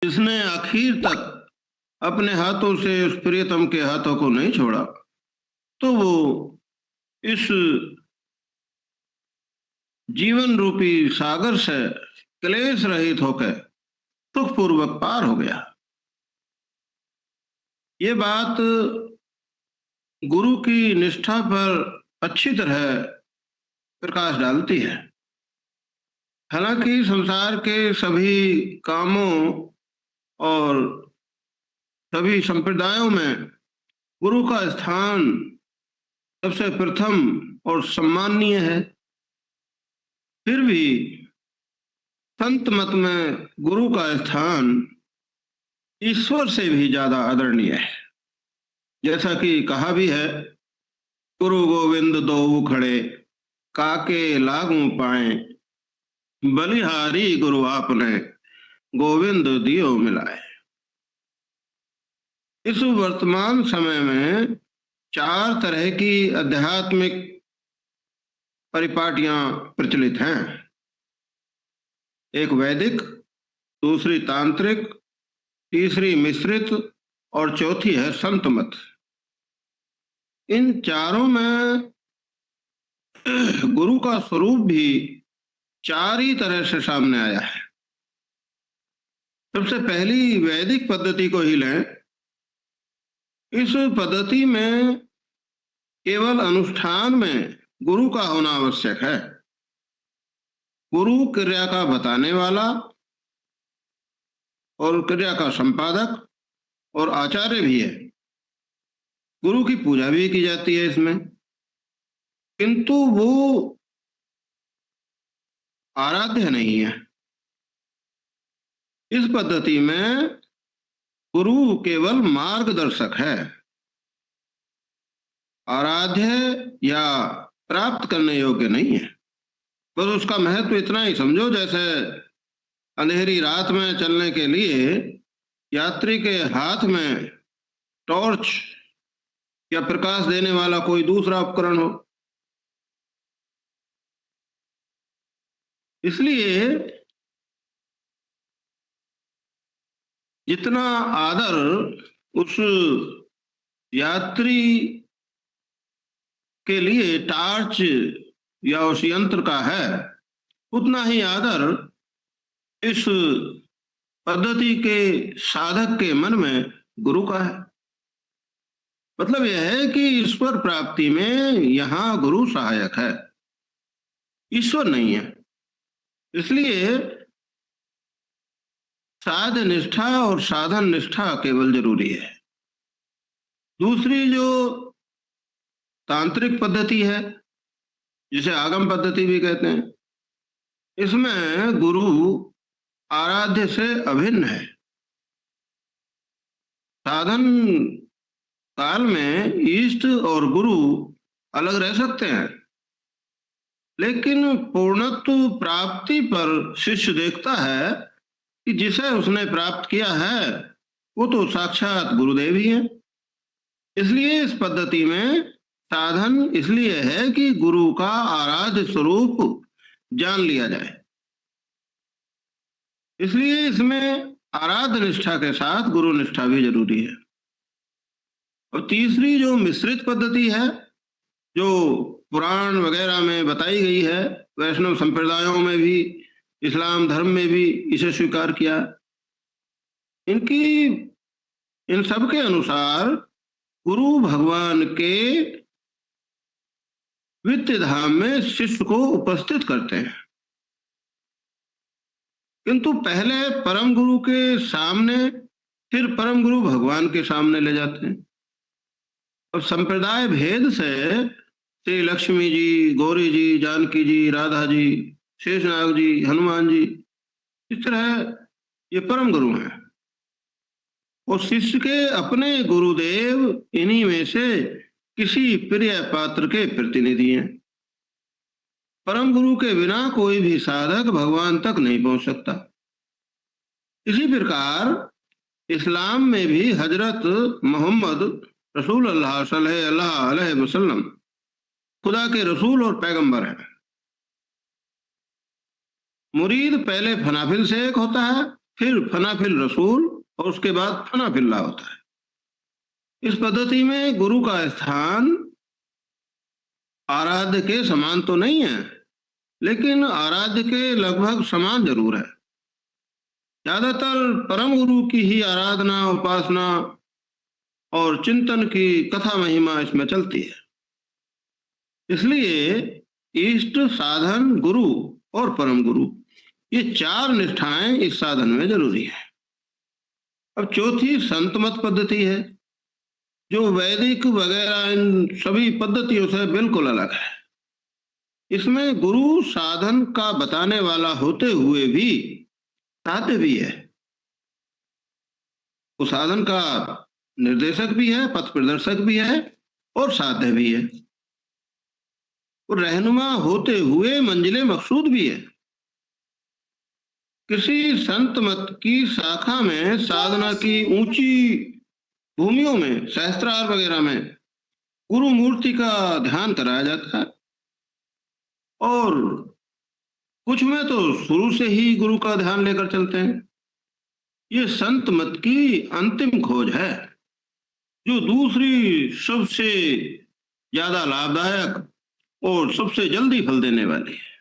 इसने आखिर तक अपने हाथों से उस प्रियतम के हाथों को नहीं छोड़ा, तो वो इस जीवन रूपी सागर से क्लेश रहित होकर सुखपूर्वक पार हो गया। ये बात गुरु की निष्ठा पर अच्छी तरह प्रकाश डालती है। हालांकि संसार के सभी कामों और सभी संप्रदायों में गुरु का स्थान सबसे प्रथम और सम्माननीय है, फिर भी संत मत में गुरु का स्थान ईश्वर से भी ज्यादा आदरणीय है। जैसा कि कहा भी है, गुरु गोविंद दोऊ खड़े, काके लागू पाए, बलिहारी गुरु आपने, गोविंद दियो मिलाए। इस वर्तमान समय में 4 तरह की आध्यात्मिक परिपाटियां प्रचलित हैं। एक वैदिक, दूसरी तांत्रिक, तीसरी मिश्रित और चौथी है संत मत। इन चारों में गुरु का स्वरूप भी 4 ही तरह से सामने आया है। सबसे पहली वैदिक पद्धति को ही लें। इस पद्धति में केवल अनुष्ठान में गुरु का होना आवश्यक है। गुरु क्रिया का बताने वाला और क्रिया का संपादक और आचार्य भी है। गुरु की पूजा भी की जाती है इसमें, किंतु वो आराध्य नहीं है। इस पद्धति में गुरु केवल मार्गदर्शक है, आराध्य या प्राप्त करने योग्य नहीं है। बस उसका महत्व इतना ही समझो, जैसे अंधेरी रात में चलने के लिए यात्री के हाथ में टॉर्च या प्रकाश देने वाला कोई दूसरा उपकरण हो। इसलिए जितना आदर उस यात्री के लिए टार्च या उस यंत्र का है, उतना ही आदर इस पद्धति के साधक के मन में गुरु का है। मतलब यह है कि ईश्वर प्राप्ति में यहाँ गुरु सहायक है, ईश्वर नहीं है। इसलिए साध निष्ठा और साधन निष्ठा केवल जरूरी है। दूसरी जो तांत्रिक पद्धति है, जिसे आगम पद्धति भी कहते हैं, इसमें गुरु आराध्य से अभिन्न है। साधन काल में इष्ट और गुरु अलग रह सकते हैं, लेकिन पूर्णत्व प्राप्ति पर शिष्य देखता है कि जिसे उसने प्राप्त किया है वो तो साक्षात गुरुदेव ही है। इसलिए इस पद्धति में साधन इसलिए है कि गुरु का आराध्य स्वरूप जान लिया जाए। इसलिए इसमें आराध्य निष्ठा के साथ गुरु निष्ठा भी जरूरी है। और तीसरी जो मिश्रित पद्धति है, जो पुराण वगैरह में बताई गई है, वैष्णव संप्रदायों में भी, इस्लाम धर्म में भी इसे स्वीकार किया। इन सब के अनुसार गुरु भगवान के वित्त धाम में शिष्य को उपस्थित करते हैं, किंतु पहले परम गुरु के सामने, फिर परम गुरु भगवान के सामने ले जाते हैं। और संप्रदाय भेद से श्री लक्ष्मी जी, गौरी जी, जानकी जी, राधा जी, शेषनाग जी, हनुमान जी, इस तरह ये परम गुरु हैं। और शिष्य के अपने गुरुदेव इन्हीं में से किसी प्रिय पात्र के प्रतिनिधि हैं। परम गुरु के बिना कोई भी साधक भगवान तक नहीं पहुंच सकता। इसी प्रकार इस्लाम में भी हजरत मोहम्मद रसूल अल्लाह सल्लल्लाहु अलैहि वसल्लम खुदा के रसूल और पैगंबर हैं। मुरीद पहले फनाफिल से एक होता है, फिर फना फिल रसूल और उसके बाद फना फिल्ला होता है। इस पद्धति में गुरु का स्थान आराध्य के समान तो नहीं है, लेकिन आराध्य के लगभग समान जरूर है। ज्यादातर परम गुरु की ही आराधना, उपासना और चिंतन की कथा महिमा इसमें चलती है। इसलिए इष्ट, साधन, गुरु और परम गुरु, ये 4 निष्ठाएं इस साधन में जरूरी है। अब चौथी संत मत पद्धति है, जो वैदिक वगैरह इन सभी पद्धतियों से बिल्कुल अलग है। इसमें गुरु साधन का बताने वाला होते हुए भी साध्य भी है। वो साधन का निर्देशक भी है, पथ प्रदर्शक भी है और साध्य भी है। वो रहनुमा होते हुए मंजिले मकसूद भी है। किसी संत मत की शाखा में साधना की ऊंची भूमियों में, सहस्त्रार वगैरह में गुरु मूर्ति का ध्यान कराया जाता है, और कुछ में तो शुरू से ही गुरु का ध्यान लेकर चलते हैं। ये संत मत की अंतिम खोज है, जो दूसरी सबसे ज्यादा लाभदायक और सबसे जल्दी फल देने वाली है।